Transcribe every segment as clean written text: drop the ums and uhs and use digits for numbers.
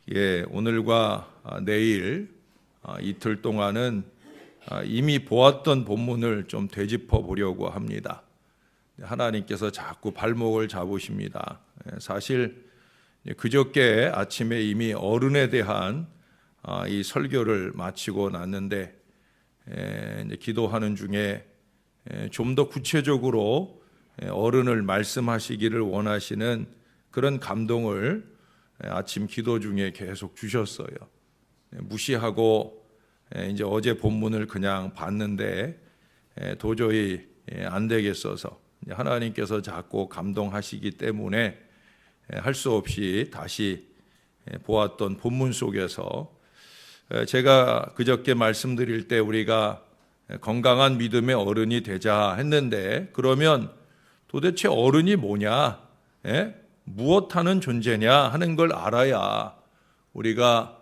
오늘과 내일 이틀 동안은 이미 보았던 본문을 좀 되짚어 보려고 합니다. 하나님께서 자꾸 발목을 잡으십니다. 사실 그저께 아침에 이미 어른에 대한 이 설교를 마치고 났는데 이제 기도하는 중에 좀 더 구체적으로 어른을 말씀하시기를 원하시는 그런 감동을 아침 기도 중에 계속 주셨어요. 무시하고 이제 어제 본문을 그냥 봤는데 도저히 안 되겠어서 하나님께서 자꾸 감동하시기 때문에 할 수 없이 다시 보았던 본문 속에서 제가 그저께 말씀드릴 때 우리가 건강한 믿음의 어른이 되자 했는데, 그러면 도대체 어른이 뭐냐, 무엇하는 존재냐 하는 걸 알아야 우리가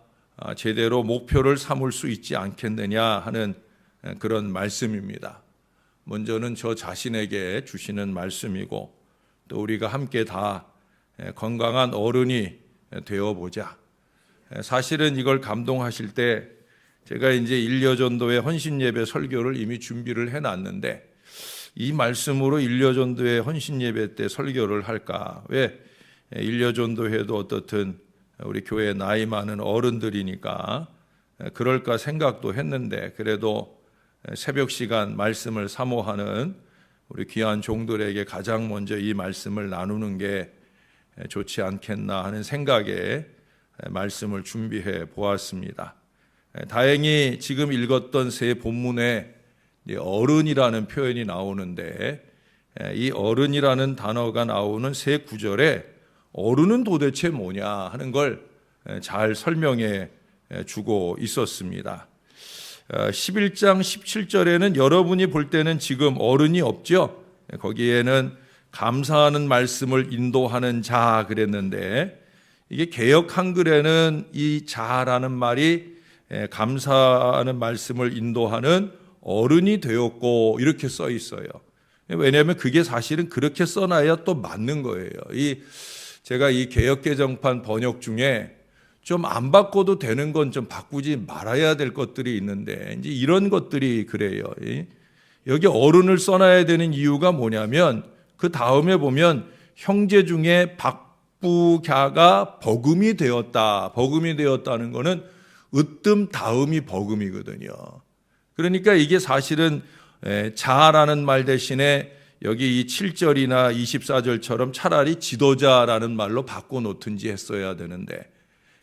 제대로 목표를 삼을 수 있지 않겠느냐 하는 그런 말씀입니다. 먼저는 저 자신에게 주시는 말씀이고, 또 우리가 함께 다 건강한 어른이 되어보자. 사실은 이걸 감동하실 때 제가 이제 일려전도회 헌신예배 설교를 이미 준비를 해놨는데, 이 말씀으로 일려전도회 헌신예배 때 설교를 할까? 왜? 일려전도회도 어떻든 우리 교회 나이 많은 어른들이니까 그럴까 생각도 했는데, 그래도 새벽 시간 말씀을 사모하는 우리 귀한 종들에게 가장 먼저 이 말씀을 나누는 게 좋지 않겠나 하는 생각에 말씀을 준비해 보았습니다. 다행히 지금 읽었던 세 본문에 어른이라는 표현이 나오는데, 이 어른이라는 단어가 나오는 세 구절에 어른은 도대체 뭐냐 하는 걸 잘 설명해 주고 있었습니다. 11장 17절에는 여러분이 볼 때는 지금 어른이 없죠. 거기에는 감사하는 말씀을 인도하는 자 그랬는데, 이게 개역 한글에는 이 자라는 말이 감사하는 말씀을 인도하는 어른이 되었고 이렇게 써 있어요. 왜냐하면 그게 사실은 그렇게 써놔야 또 맞는 거예요. 제가 이 개역개정판 번역 중에 좀 안 바꿔도 되는 건 좀 바꾸지 말아야 될 것들이 있는데, 이제 이런 것들이 그래요. 여기 어른을 써놔야 되는 이유가 뭐냐면, 그 다음에 보면 형제 중에 박부갸가 버금이 되었다. 버금이 되었다는 거는 으뜸 다음이 버금이거든요. 그러니까 이게 사실은 자라는 말 대신에 여기 이 7절이나 24절처럼 차라리 지도자라는 말로 바꿔놓든지 했어야 되는데,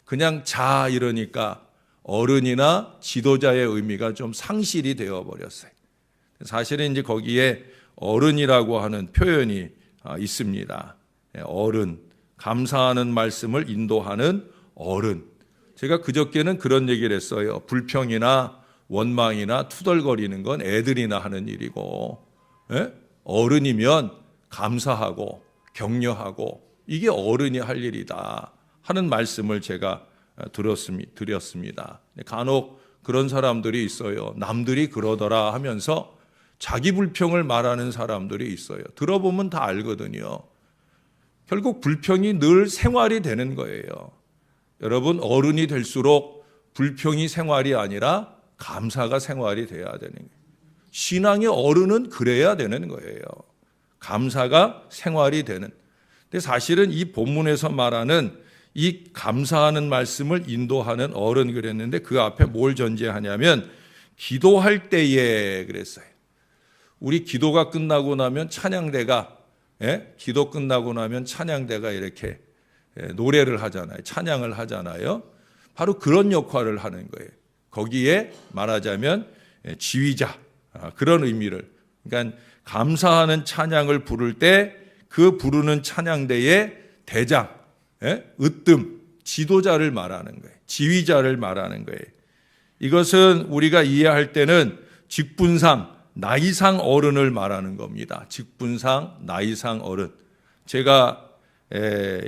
그냥 자 이러니까 어른이나 지도자의 의미가 좀 상실이 되어버렸어요. 사실은 이제 거기에 어른이라고 하는 표현이 있습니다. 어른, 감사하는 말씀을 인도하는 어른. 제가 그저께는 그런 얘기를 했어요. 불평이나 원망이나 투덜거리는 건 애들이나 하는 일이고, 어른이면 감사하고 격려하고 이게 어른이 할 일이다 하는 말씀을 제가 드렸습니다. 간혹 그런 사람들이 있어요. 남들이 그러더라 하면서 자기 불평을 말하는 사람들이 있어요. 들어보면 다 알거든요. 결국 불평이 늘 생활이 되는 거예요. 여러분, 어른이 될수록 불평이 생활이 아니라 감사가 생활이 돼야 되는 거예요. 신앙의 어른은 그래야 되는 거예요. 감사가 생활이 되는. 근데 사실은 이 본문에서 말하는 이 감사하는 말씀을 인도하는 어른 그랬는데, 그 앞에 뭘 전제하냐면 기도할 때에 그랬어요. 우리 기도가 끝나고 나면 찬양대가, 기도 끝나고 나면 찬양대가 이렇게 노래를 하잖아요. 찬양을 하잖아요. 바로 그런 역할을 하는 거예요. 거기에 말하자면 지휘자, 그런 의미를. 그러니까 감사하는 찬양을 부를 때 그 부르는 찬양대의 대장, 으뜸, 지도자를 말하는 거예요. 지휘자를 말하는 거예요. 이것은 우리가 이해할 때는 직분상, 나이상 어른을 말하는 겁니다. 직분상, 나이상 어른. 제가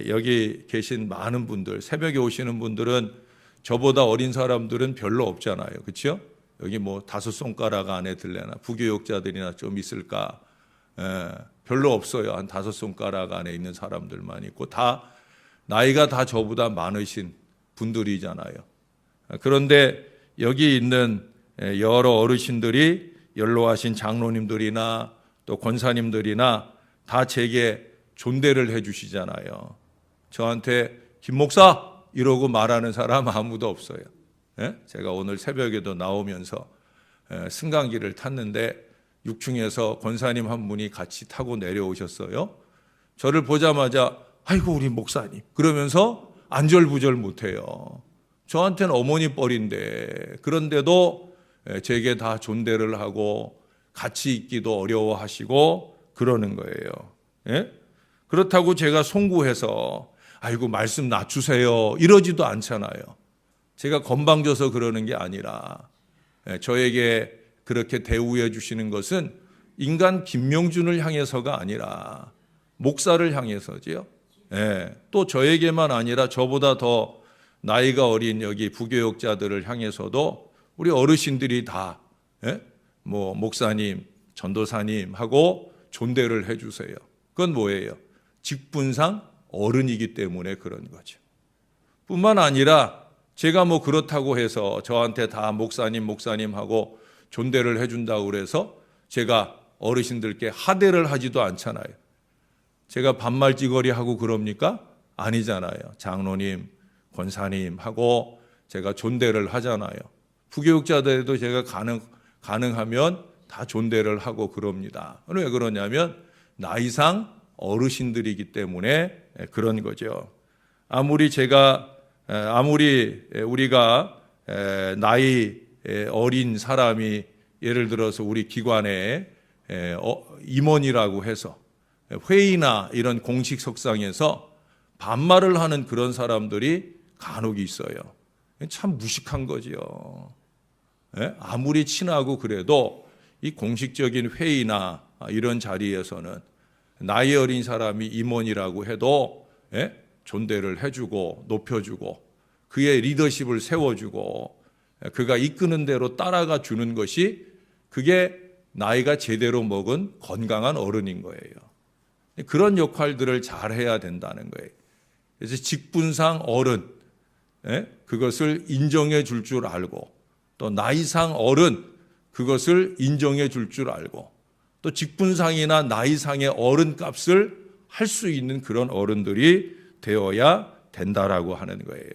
여기 계신 많은 분들, 새벽에 오시는 분들은 저보다 어린 사람들은 별로 없잖아요. 그렇죠? 여기 뭐 5손가락 안에 들려나 부교육자들이나 좀 있을까? 별로 없어요. 한 5손가락 안에 있는 사람들만 있고, 다 나이가 다 저보다 많으신 분들이잖아요. 그런데 여기 있는 여러 어르신들이 연로하신 장로님들이나 또 권사님들이나 다 제게 존대를 해주시잖아요. 저한테 김 목사 이러고 말하는 사람 아무도 없어요. 제가 오늘 새벽에도 나오면서 승강기를 탔는데 6층에서 권사님 한 분이 같이 타고 내려오셨어요. 저를 보자마자 아이고 우리 목사님 그러면서 안절부절 못해요. 저한테는 어머니 뻘인데 그런데도 제게 다 존대를 하고 같이 있기도 어려워하시고 그러는 거예요. 그렇다고 제가 송구해서 아이고 말씀 낮추세요 이러지도 않잖아요. 제가 건방져서 그러는 게 아니라 저에게 그렇게 대우해 주시는 것은 인간 김명준을 향해서가 아니라 목사를 향해서지요. 또 저에게만 아니라 저보다 더 나이가 어린 여기 부교역자들을 향해서도 우리 어르신들이 다 뭐 목사님, 전도사님 하고 존대를 해 주세요. 그건 뭐예요? 직분상 어른이기 때문에 그런 거죠. 뿐만 아니라 제가 뭐 그렇다고 해서 저한테 다 목사님 하고 존대를 해준다고 그래서 제가 어르신들께 하대를 하지도 않잖아요. 제가 반말찌거리 하고 그럽니까? 아니잖아요. 장로님, 권사님 하고 제가 존대를 하잖아요. 부교육자들에도 제가 가능하면 다 존대를 하고 그럽니다. 왜 그러냐면 나이상 어르신들이기 때문에 그런 거죠. 아무리 우리가 나이 어린 사람이 예를 들어서 우리 기관에 임원이라고 해서 회의나 이런 공식 석상에서 반말을 하는 그런 사람들이 간혹 있어요. 참 무식한 거죠. 아무리 친하고 그래도 이 공식적인 회의나 이런 자리에서는 나이 어린 사람이 임원이라고 해도 존대를 해주고 높여주고 그의 리더십을 세워주고 그가 이끄는 대로 따라가 주는 것이 그게 나이가 제대로 먹은 건강한 어른인 거예요. 그런 역할들을 잘 해야 된다는 거예요. 그래서 직분상 어른, 그것을 인정해 줄 줄 알고 또 나이상 어른, 그것을 인정해 줄 줄 알고 또 직분상이나 나이상의 어른 값을 할 수 있는 그런 어른들이 되어야 된다라고 하는 거예요.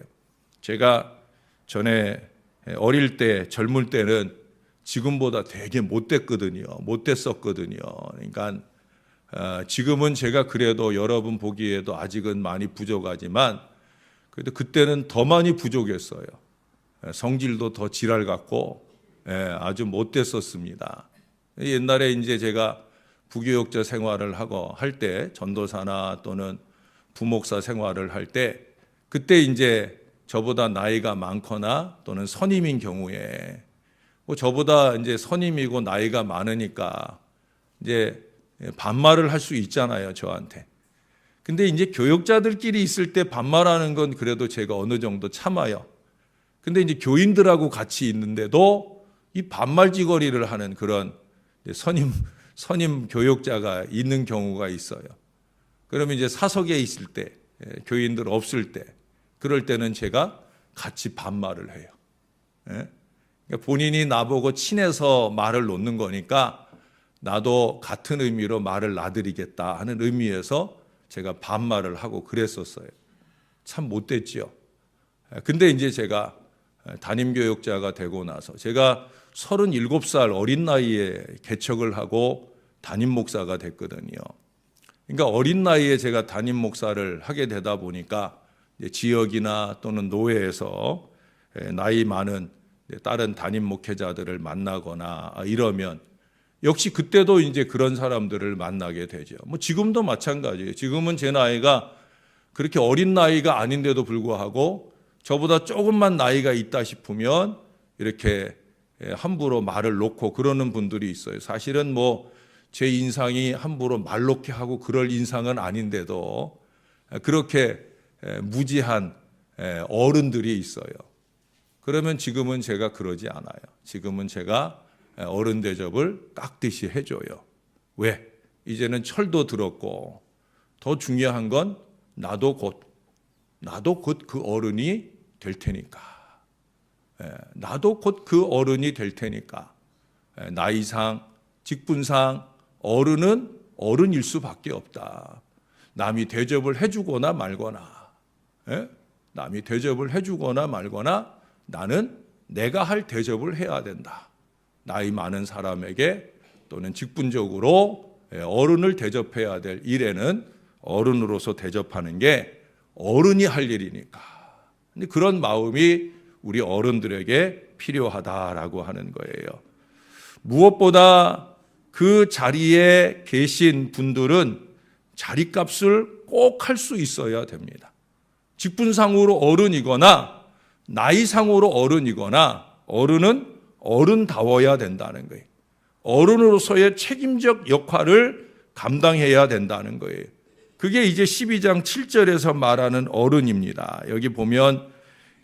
제가 전에 어릴 때 젊을 때는 지금보다 되게 못됐었거든요. 그러니까 지금은 제가 그래도 여러분 보기에도 아직은 많이 부족하지만 그래도 그때는 더 많이 부족했어요. 성질도 더 지랄 같고 아주 못됐었습니다. 옛날에 이제 제가 부교역자 생활을 하고 할 때 전도사나 또는 부목사 생활을 할 때 그때 이제 저보다 나이가 많거나 또는 선임인 경우에 뭐 저보다 이제 선임이고 나이가 많으니까 이제 반말을 할 수 있잖아요, 저한테. 근데 이제 교역자들끼리 있을 때 반말하는 건 그래도 제가 어느 정도 참아요. 근데 이제 교인들하고 같이 있는데도 이 반말찌거리를 하는 그런 선임 교역자가 있는 경우가 있어요. 그러면 이제 사석에 있을 때, 교인들 없을 때, 그럴 때는 제가 같이 반말을 해요. 그러니까 본인이 나보고 친해서 말을 놓는 거니까 나도 같은 의미로 말을 놔드리겠다 하는 의미에서 제가 반말을 하고 그랬었어요. 참 못됐죠. 근데 이제 제가 담임교역자가 되고 나서 제가 37살 어린 나이에 개척을 하고 담임 목사가 됐거든요. 그러니까 어린 나이에 제가 담임 목사를 하게 되다 보니까 지역이나 또는 노회에서 나이 많은 다른 담임 목회자들을 만나거나 이러면 역시 그때도 이제 그런 사람들을 만나게 되죠. 뭐 지금도 마찬가지예요. 지금은 제 나이가 그렇게 어린 나이가 아닌데도 불구하고 저보다 조금만 나이가 있다 싶으면 이렇게 함부로 말을 놓고 그러는 분들이 있어요. 사실은 뭐 제 인상이 함부로 말 놓게 하고 그럴 인상은 아닌데도 그렇게 무지한 어른들이 있어요. 그러면 지금은 제가 그러지 않아요. 지금은 제가 어른 대접을 깍듯이 해줘요. 왜? 이제는 철도 들었고 더 중요한 건 나도 곧 그 어른이 될 테니까. 나도 곧 그 어른이 될 테니까. 나이상, 직분상 어른은 어른일 수밖에 없다. 남이 대접을 해주거나 말거나, 남이 대접을 해주거나 말거나 나는 내가 할 대접을 해야 된다. 나이 많은 사람에게 또는 직분적으로 어른을 대접해야 될 일에는 어른으로서 대접하는 게 어른이 할 일이니까. 근데 그런 마음이 우리 어른들에게 필요하다라고 하는 거예요. 무엇보다 그 자리에 계신 분들은 자리값을 꼭 할 수 있어야 됩니다. 직분상으로 어른이거나 나이상으로 어른이거나 어른은 어른다워야 된다는 거예요. 어른으로서의 책임적 역할을 감당해야 된다는 거예요. 그게 이제 12장 7절에서 말하는 어른입니다. 여기 보면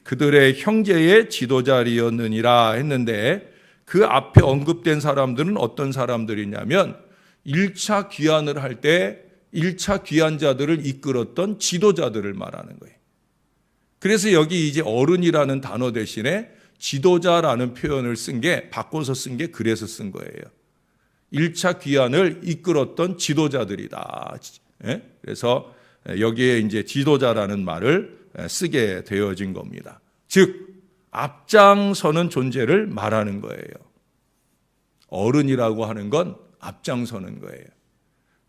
그들의 형제의 지도자리였느니라 했는데 그 앞에 언급된 사람들은 어떤 사람들이냐면 1차 귀환을 할 때 1차 귀환자들을 이끌었던 지도자들을 말하는 거예요. 그래서 여기 이제 어른이라는 단어 대신에 지도자라는 표현을 바꿔서 쓴 게 그래서 쓴 거예요. 1차 귀환을 이끌었던 지도자들이다. 그래서 여기에 이제 지도자라는 말을 쓰게 되어진 겁니다. 즉, 앞장서는 존재를 말하는 거예요. 어른이라고 하는 건 앞장서는 거예요.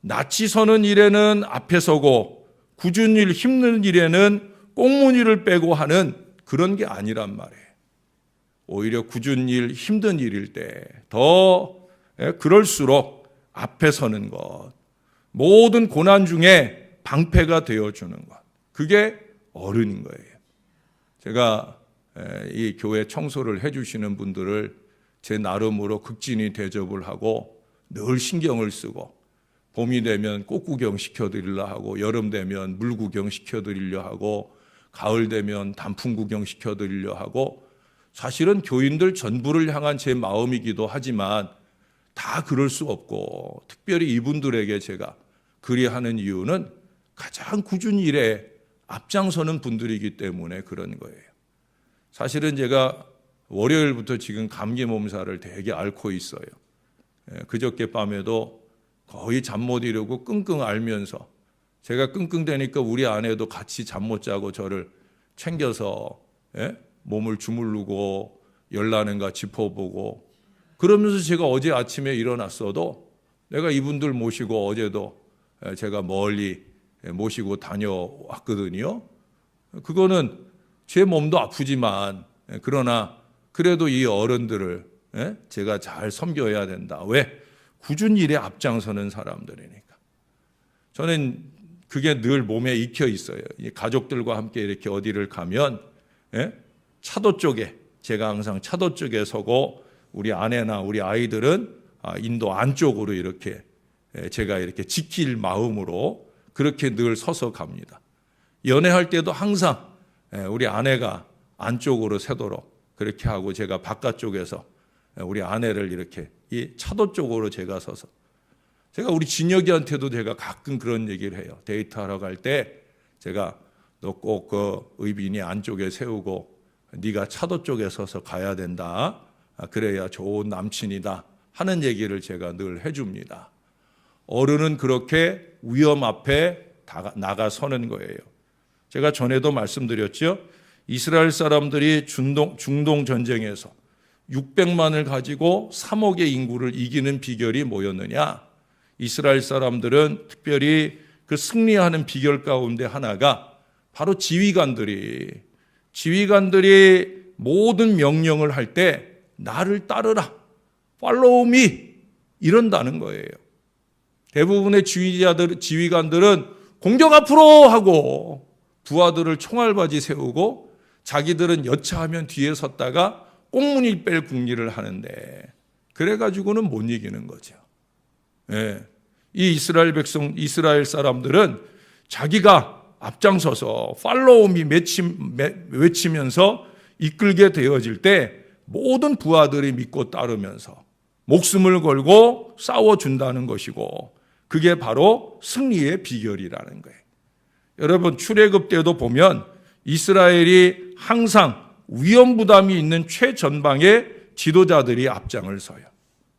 낯이 서는 일에는 앞에 서고 굳은 일, 힘든 일에는 꽁무니를 빼고 하는 그런 게 아니란 말이에요. 오히려 굳은 일, 힘든 일일 때 더 그럴수록 앞에 서는 것, 모든 고난 중에 방패가 되어주는 것, 그게 어른인 거예요. 제가 이 교회 청소를 해주시는 분들을 제 나름으로 극진히 대접을 하고 늘 신경을 쓰고 봄이 되면 꽃구경 시켜드리려 하고 여름 되면 물구경 시켜드리려 하고 가을 되면 단풍 구경 시켜드리려 하고 사실은 교인들 전부를 향한 제 마음이기도 하지만 다 그럴 수 없고 특별히 이분들에게 제가 그리하는 이유는 가장 굳은 일에 앞장서는 분들이기 때문에 그런 거예요. 사실은 제가 월요일부터 지금 감기 몸살을 되게 앓고 있어요. 그저께 밤에도 거의 잠 못 이루고 끙끙 앓면서 제가 끙끙대니까 우리 아내도 같이 잠 못 자고 저를 챙겨서 몸을 주무르고 열나는가 짚어보고 그러면서 제가 어제 아침에 일어났어도 내가 이분들 모시고 어제도 제가 멀리 모시고 다녀왔거든요. 그거는 제 몸도 아프지만 그러나 그래도 이 어른들을 제가 잘 섬겨야 된다. 왜? 굳은 일에 앞장서는 사람들이니까. 저는 그게 늘 몸에 익혀 있어요. 가족들과 함께 이렇게 어디를 가면 차도 쪽에 제가 항상 차도 쪽에 서고 우리 아내나 우리 아이들은 인도 안쪽으로 이렇게 제가 이렇게 지킬 마음으로 그렇게 늘 서서 갑니다. 연애할 때도 항상 우리 아내가 안쪽으로 세도록 그렇게 하고 제가 바깥쪽에서 우리 아내를 이렇게 이 차도 쪽으로 제가 서서 제가 우리 진혁이한테도 제가 가끔 그런 얘기를 해요. 데이트하러 갈 때 제가 너 꼭 그 의빈이 안쪽에 세우고 네가 차도 쪽에 서서 가야 된다. 그래야 좋은 남친이다 하는 얘기를 제가 늘 해줍니다. 어른은 그렇게 위험 앞에 나가서는 거예요. 제가 전에도 말씀드렸죠. 이스라엘 사람들이 중동 전쟁에서 600만을 가지고 3억의 인구를 이기는 비결이 뭐였느냐? 이스라엘 사람들은 특별히 그 승리하는 비결 가운데 하나가 바로 지휘관들이 모든 명령을 할 때 나를 따르라, follow me 이런다는 거예요. 대부분의 지휘관들은 공격 앞으로 하고 부하들을 총알바지 세우고 자기들은 여차하면 뒤에 섰다가 꽁무니 뺄 궁리를 하는데 그래가지고는 못 이기는 거죠. 이 이스라엘 사람들은 자기가 앞장서서 팔로우 미 외치면서 이끌게 되어질 때 모든 부하들이 믿고 따르면서 목숨을 걸고 싸워준다는 것이고 그게 바로 승리의 비결이라는 거예요. 여러분 출애굽 때도 보면 이스라엘이 항상 위험 부담이 있는 최전방에 지도자들이 앞장을 서요.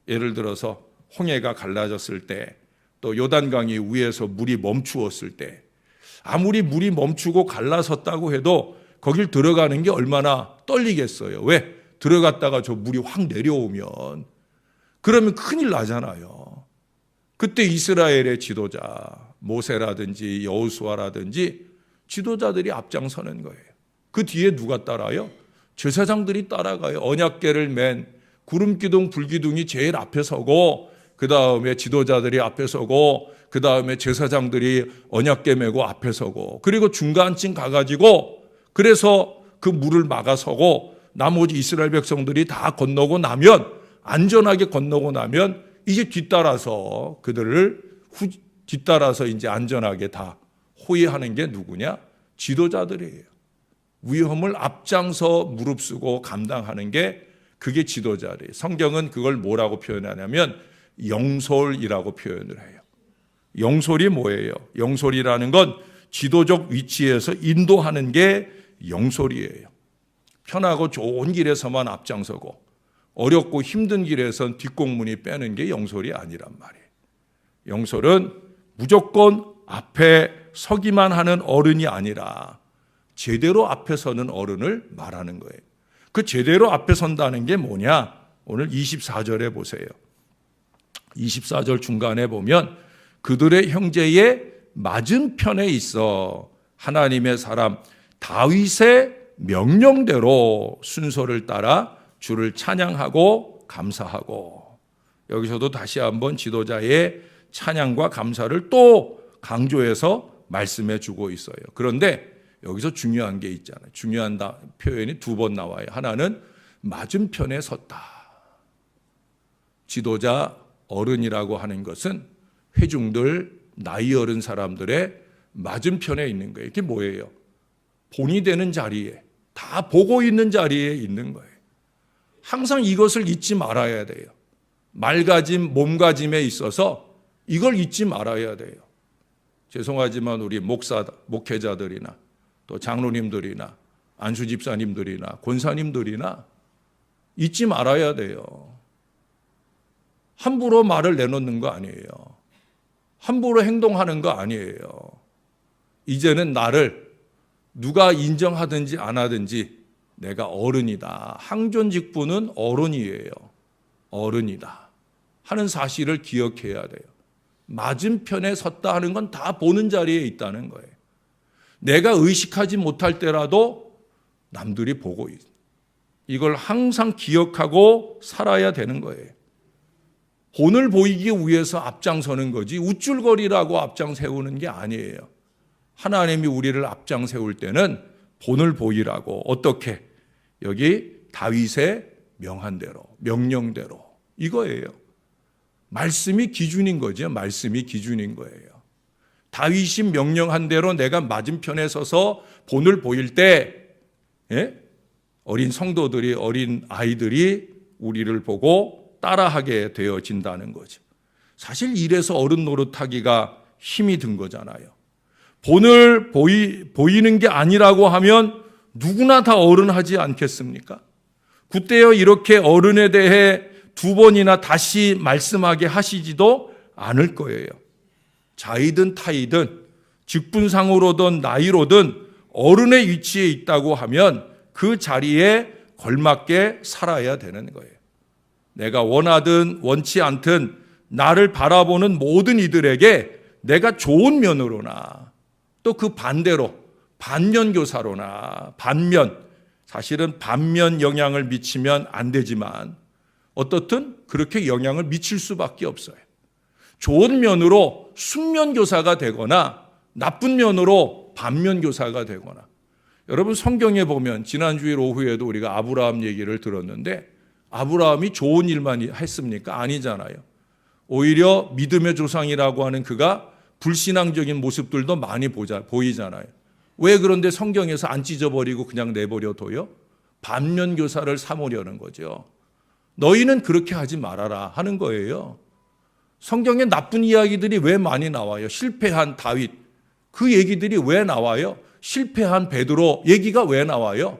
예를 들어서 홍해가 갈라졌을 때, 또 요단강이 위에서 물이 멈추었을 때, 아무리 물이 멈추고 갈라섰다고 해도 거길 들어가는 게 얼마나 떨리겠어요. 왜? 들어갔다가 저 물이 확 내려오면 그러면 큰일 나잖아요. 그때 이스라엘의 지도자 모세라든지 여호수아라든지 지도자들이 앞장서는 거예요. 그 뒤에 누가 따라요? 제사장들이 따라가요. 언약궤를 맨 구름기둥 불기둥이 제일 앞에 서고, 그 다음에 지도자들이 앞에 서고, 그 다음에 제사장들이 언약궤 메고 앞에 서고, 그리고 중간쯤 가가지고 그래서 그 물을 막아서고, 나머지 이스라엘 백성들이 다 건너고 나면, 안전하게 건너고 나면 이제 뒤따라서 그들을 뒤따라서 이제 안전하게 다 호위하는 게 누구냐? 지도자들이에요. 위험을 앞장서 무릅쓰고 감당하는 게 그게 지도자래요. 성경은 그걸 뭐라고 표현하냐면 영솔이라고 표현을 해요. 영솔이 뭐예요? 영솔이라는 건 지도적 위치에서 인도하는 게 영솔이에요. 편하고 좋은 길에서만 앞장서고 어렵고 힘든 길에선 뒷공문이 빼는 게 영솔이 아니란 말이에요. 영솔은 무조건 앞에 서기만 하는 어른이 아니라 제대로 앞에 서는 어른을 말하는 거예요. 그 제대로 앞에 선다는 게 뭐냐? 오늘 24절에 보세요. 24절 중간에 보면 그들의 형제의 맞은편에 있어 하나님의 사람 다윗의 명령대로 순서를 따라 주를 찬양하고 감사하고, 여기서도 다시 한번 지도자의 찬양과 감사를 또 강조해서 말씀해 주고 있어요. 그런데 여기서 중요한 게 있잖아요. 중요한 표현이 두 번 나와요. 하나는 맞은편에 섰다. 지도자 어른이라고 하는 것은 회중들, 나이 어른 사람들의 맞은편에 있는 거예요. 이게 뭐예요? 본이 되는 자리에, 다 보고 있는 자리에 있는 거예요. 항상 이것을 잊지 말아야 돼요. 맑아짐, 몸가짐에 있어서 이걸 잊지 말아야 돼요. 죄송하지만 우리 목회자들이나 또 장로님들이나 안수집사님들이나 권사님들이나 잊지 말아야 돼요. 함부로 말을 내놓는 거 아니에요. 함부로 행동하는 거 아니에요. 이제는 나를 누가 인정하든지 안 하든지 내가 어른이다. 항존직부는 어른이에요. 어른이다 하는 사실을 기억해야 돼요. 맞은편에 섰다 하는 건 다 보는 자리에 있다는 거예요. 내가 의식하지 못할 때라도 남들이 보고 있어요. 이걸 항상 기억하고 살아야 되는 거예요. 본을 보이기 위해서 앞장서는 거지 우쭐거리라고 앞장 세우는 게 아니에요. 하나님이 우리를 앞장 세울 때는 본을 보이라고, 어떻게? 여기 다윗의 명한 대로, 명령대로, 이거예요. 말씀이 기준인 거죠. 말씀이 기준인 거예요. 다윗이 명령한 대로 내가 맞은편에 서서 본을 보일 때, 어린 성도들이, 어린 아이들이 우리를 보고 따라하게 되어진다는 거죠. 사실 이래서 어른 노릇하기가 힘이 든 거잖아요. 본을 보이는 게 아니라고 하면 누구나 다 어른하지 않겠습니까? 그때여 이렇게 어른에 대해 두 번이나 다시 말씀하게 하시지도 않을 거예요. 자이든 타이든 직분상으로든 나이로든 어른의 위치에 있다고 하면 그 자리에 걸맞게 살아야 되는 거예요. 내가 원하든 원치 않든 나를 바라보는 모든 이들에게 내가 좋은 면으로나 또 그 반대로 반면교사로나 사실은 반면 영향을 미치면 안 되지만 어떻든 그렇게 영향을 미칠 수밖에 없어요. 좋은 면으로 순면교사가 되거나 나쁜 면으로 반면교사가 되거나. 여러분 성경에 보면 지난주일 오후에도 우리가 아브라함 얘기를 들었는데 아브라함이 좋은 일만 했습니까? 아니잖아요. 오히려 믿음의 조상이라고 하는 그가 불신앙적인 모습들도 많이 보이잖아요. 왜 그런데 성경에서 안 찢어버리고 그냥 내버려둬요? 반면교사를 삼으려는 거죠. 너희는 그렇게 하지 말아라 하는 거예요. 성경에 나쁜 이야기들이 왜 많이 나와요? 실패한 다윗, 그 얘기들이 왜 나와요? 실패한 베드로 얘기가 왜 나와요?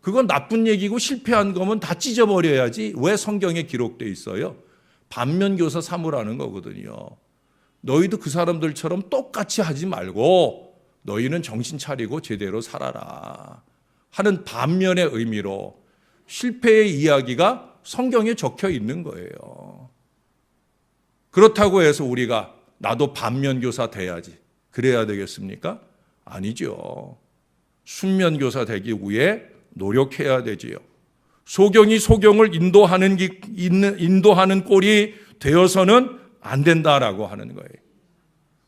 그건 나쁜 얘기고 실패한 거면 다 찢어버려야지 왜 성경에 기록돼 있어요? 반면교사 삼으라는 거거든요. 너희도 그 사람들처럼 똑같이 하지 말고 너희는 정신 차리고 제대로 살아라 하는 반면의 의미로 실패의 이야기가 성경에 적혀 있는 거예요. 그렇다고 해서 우리가 나도 반면교사 돼야지 그래야 되겠습니까? 아니죠. 순면교사 되기 위해 노력해야 되지요. 소경이 소경을 인도하는 꼴이 되어서는 안 된다라고 하는 거예요.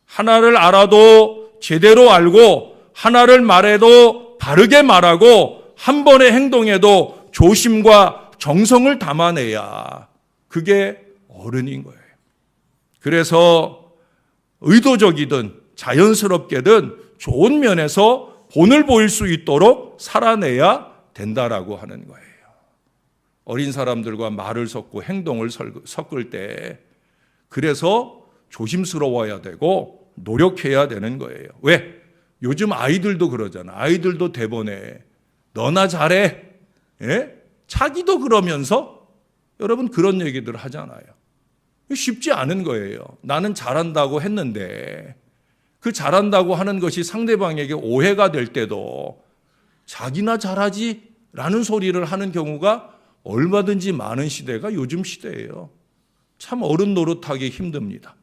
하나를 알아도 제대로 알고 하나를 말해도 바르게 말하고 한 번의 행동에도 조심과 정성을 담아내야 그게 어른인 거예요. 그래서 의도적이든 자연스럽게든 좋은 면에서 본을 보일 수 있도록 살아내야 된다라고 하는 거예요. 어린 사람들과 말을 섞고 행동을 섞을 때 그래서 조심스러워야 되고 노력해야 되는 거예요. 왜? 요즘 아이들도 그러잖아. 아이들도 대본에 너나 잘해. 예? 자기도 그러면서 여러분 그런 얘기들 하잖아요. 쉽지 않은 거예요. 나는 잘한다고 했는데 그 잘한다고 하는 것이 상대방에게 오해가 될 때도 자기나 잘하지 라는 소리를 하는 경우가 얼마든지 많은 시대가 요즘 시대예요. 참 어른 노릇하기 힘듭니다.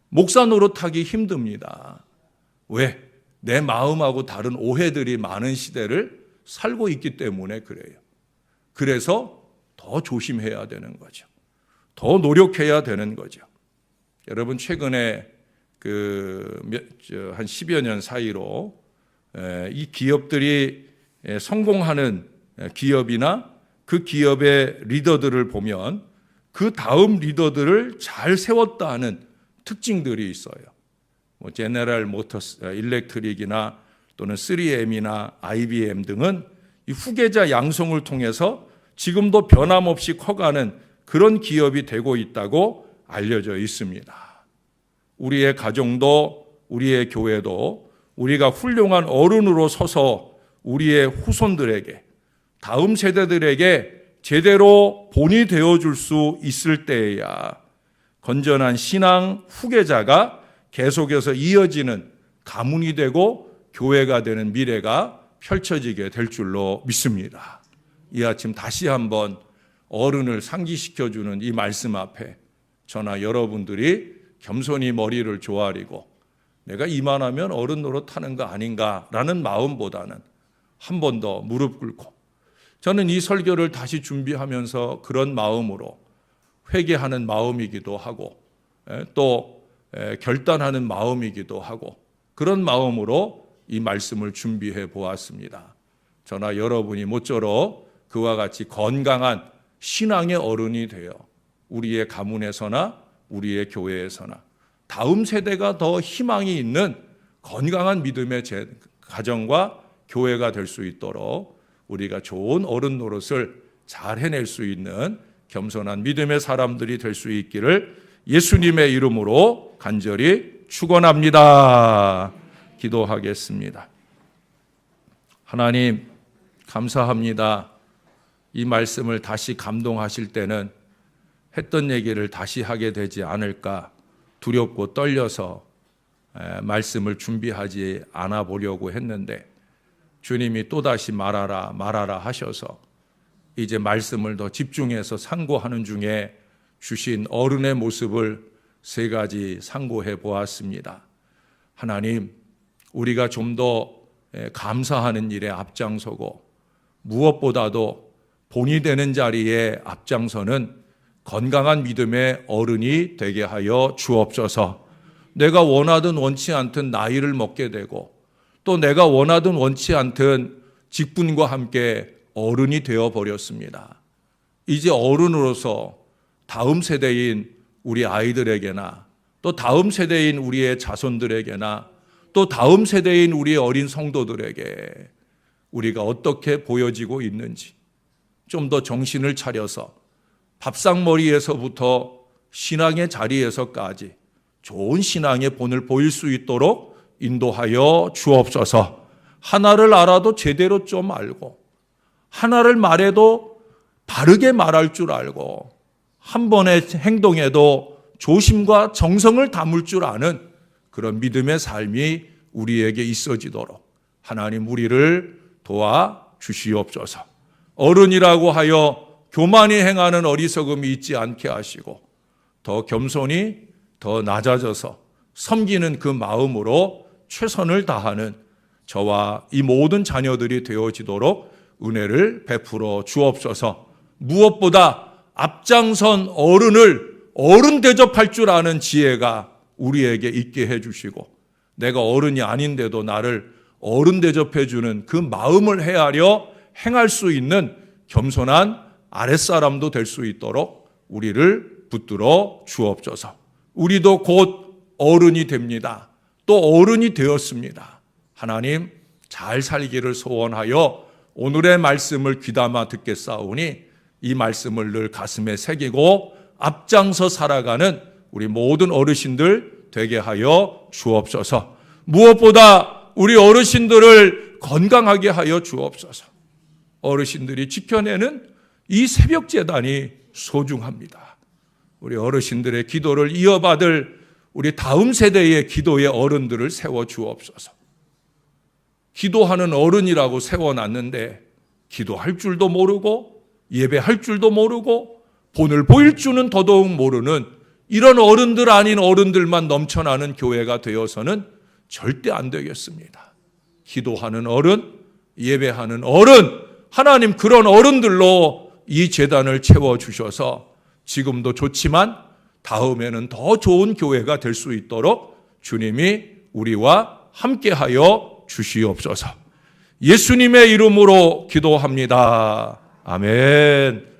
목사 노릇하기 힘듭니다. 왜? 내 마음하고 다른 오해들이 많은 시대를 살고 있기 때문에 그래요. 그래서 더 조심해야 되는 거죠. 더 노력해야 되는 거죠. 여러분 최근에 한 10여 년 사이로 이 기업들이 성공하는 기업이나 그 기업의 리더들을 보면 그 다음 리더들을 잘 세웠다 하는 특징들이 있어요. 제너럴 모터스, 일렉트릭이나 또는 3M이나 IBM 등은 이 후계자 양성을 통해서 지금도 변함없이 커가는 그런 기업이 되고 있다고 알려져 있습니다. 우리의 가정도 우리의 교회도 우리가 훌륭한 어른으로 서서 우리의 후손들에게 다음 세대들에게 제대로 본이 되어줄 수 있을 때에야 건전한 신앙 후계자가 계속해서 이어지는 가문이 되고 교회가 되는 미래가 펼쳐지게 될 줄로 믿습니다. 이 아침 다시 한번 어른을 상기시켜주는 이 말씀 앞에 저나 여러분들이 겸손히 머리를 조아리고 내가 이만하면 어른 노릇하는 거 아닌가라는 마음보다는 한 번 더 무릎 꿇고 저는 이 설교를 다시 준비하면서 그런 마음으로 회개하는 마음이기도 하고 또 결단하는 마음이기도 하고 그런 마음으로 이 말씀을 준비해 보았습니다. 저나 여러분이 모쪼록 그와 같이 건강한 신앙의 어른이 되어 우리의 가문에서나 우리의 교회에서나 다음 세대가 더 희망이 있는 건강한 믿음의 가정과 교회가 될 수 있도록 우리가 좋은 어른 노릇을 잘 해낼 수 있는 겸손한 믿음의 사람들이 될 수 있기를 예수님의 이름으로 간절히 축원합니다. 기도하겠습니다. 하나님 감사합니다. 이 말씀을 다시 감동하실 때는 했던 얘기를 다시 하게 되지 않을까 두렵고 떨려서 말씀을 준비하지 않아 보려고 했는데 주님이 또다시 말하라 하셔서 이제 말씀을 더 집중해서 상고하는 중에 주신 어른의 모습을 세 가지 상고해 보았습니다. 하나님, 우리가 좀 더 감사하는 일에 앞장서고 무엇보다도 본이 되는 자리에 앞장서는 건강한 믿음의 어른이 되게 하여 주옵소서. 내가 원하든 원치 않든 나이를 먹게 되고 또 내가 원하든 원치 않든 직분과 함께 어른이 되어버렸습니다. 이제 어른으로서 다음 세대인 우리 아이들에게나 또 다음 세대인 우리의 자손들에게나 또 다음 세대인 우리의 어린 성도들에게 우리가 어떻게 보여지고 있는지 좀 더 정신을 차려서 밥상머리에서부터 신앙의 자리에서까지 좋은 신앙의 본을 보일 수 있도록 인도하여 주옵소서. 하나를 알아도 제대로 좀 알고 하나를 말해도 바르게 말할 줄 알고 한 번의 행동에도 조심과 정성을 담을 줄 아는 그런 믿음의 삶이 우리에게 있어지도록 하나님 우리를 도와 주시옵소서. 어른이라고 하여 교만히 행하는 어리석음이 있지 않게 하시고 더 겸손히 더 낮아져서 섬기는 그 마음으로 최선을 다하는 저와 이 모든 자녀들이 되어지도록 은혜를 베풀어 주옵소서. 무엇보다 앞장선 어른을 어른 대접할 줄 아는 지혜가 우리에게 있게 해주시고 내가 어른이 아닌데도 나를 어른 대접해 주는 그 마음을 헤아려 행할 수 있는 겸손한 아랫사람도 될 수 있도록 우리를 붙들어 주옵소서. 우리도 곧 어른이 됩니다. 또 어른이 되었습니다. 하나님 잘 살기를 소원하여 오늘의 말씀을 귀담아 듣겠사오니 이 말씀을 늘 가슴에 새기고 앞장서 살아가는 우리 모든 어르신들 되게 하여 주옵소서. 무엇보다 우리 어르신들을 건강하게 하여 주옵소서. 어르신들이 지켜내는 이 새벽 제단이 소중합니다. 우리 어르신들의 기도를 이어받을 우리 다음 세대의 기도의 어른들을 세워 주옵소서. 기도하는 어른이라고 세워놨는데 기도할 줄도 모르고 예배할 줄도 모르고 본을 보일 줄은 더더욱 모르는 이런 어른들 아닌 어른들만 넘쳐나는 교회가 되어서는 절대 안 되겠습니다. 기도하는 어른, 예배하는 어른, 하나님 그런 어른들로 이 제단을 채워주셔서 지금도 좋지만 다음에는 더 좋은 교회가 될 수 있도록 주님이 우리와 함께하여 주시옵소서. 예수님의 이름으로 기도합니다. 아멘.